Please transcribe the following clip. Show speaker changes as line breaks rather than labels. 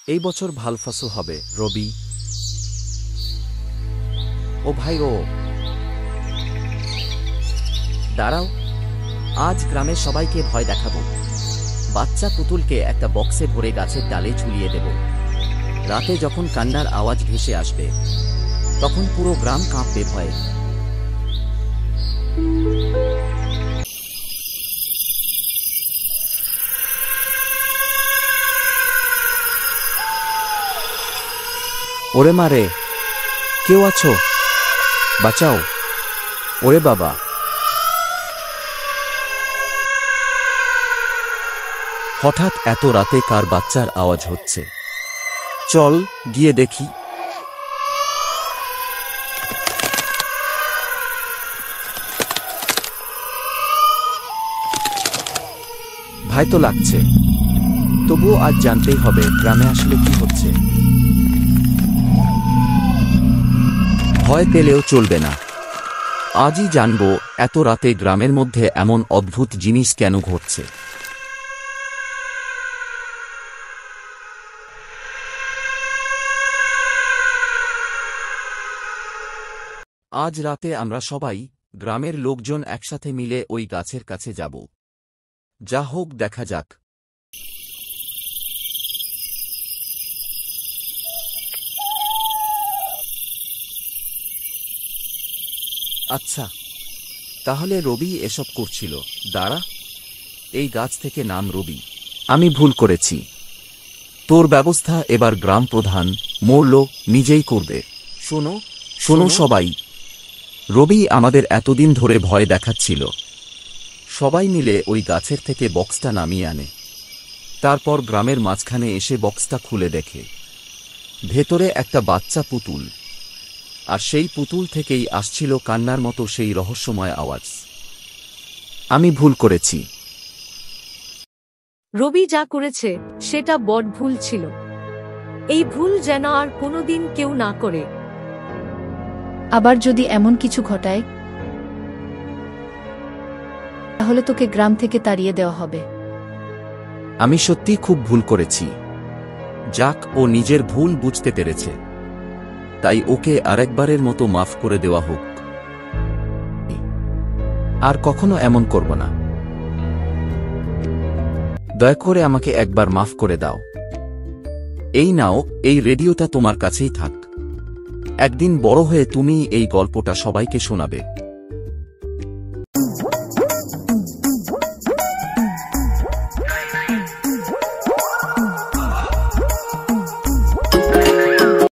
এই বছর ভাল ফসল হবে রবি। ও ভাই ও
দাঁড়াও, আজ গ্রামের সবাইকে ভয় দেখাবো। বাচ্চা পুতুলকে একটা বক্সে ভরে গাছের ডালে ঝুলিয়ে দেব। রাতে যখন কান্নার আওয়াজ ভেসে আসবে তখন পুরো গ্রাম কাঁপবে ভয়ে।
ওরে মারে, কেউ আছো? বাঁচাও! ওরে বাবা! হঠাৎ এত রাতে কার বাচ্চার আওয়াজ হচ্ছে? চল গিয়ে দেখি। ভয় তো লাগছে, তবুও আজ জানতেই হবে গ্রামে আসলে কি হচ্ছে। ভয় পেলেও চলবে না, আজই জানবো এত রাতে গ্রামের মধ্যে এমন অদ্ভুত জিনিস কেন ঘটছে। আজ রাতে আমরা সবাই গ্রামের লোকজন একসাথে মিলে ওই গাছের কাছে যাব। যা হোক দেখা যাক। আচ্ছা, তাহলে রবি এসব করছিল। দাঁড়া, এই গাছ থেকে নাম রবি। আমি ভুল করেছি। তোর ব্যবস্থা এবার গ্রাম প্রধান মোড়ল নিজেই করবে। শোনো শোনো সবাই, রবি আমাদের এতদিন ধরে ভয় দেখাচ্ছিল। সবাই মিলে ওই গাছের থেকে বক্সটা নামিয়ে আনে। তারপর গ্রামের মাঝখানে এসে বক্সটা খুলে দেখে ভেতরে একটা বাচ্চা পুতুল, আর সেই পুতুল থেকেই আসছিল কান্নার মতো সেই রহস্যময় আওয়াজ। আমি ভুল করেছি।
রবি যা করেছে সেটা বড় ভুল ছিল। এই ভুল যেন আর কোনোদিন কেউ না করে।
আবার যদি এমন কিছু ঘটায় তাহলে তোকে গ্রাম থেকে তাড়িয়ে দেওয়া হবে।
আমি সত্যি খুব ভুল করেছি। যাক, ও নিজের ভুল বুঝতে পেরেছে, তাই ওকে আরেকবারের মতো মাফ করে দেওয়া হোক। আর কখনো এমন করব না। দয়া করে আমাকে একবার মাফ করে দাও। এই নাও, এই রেডিওটা তোমার কাছেই থাক। একদিন বড় হয়ে তুমি এই গল্পটা সবাইকে শোনাবে।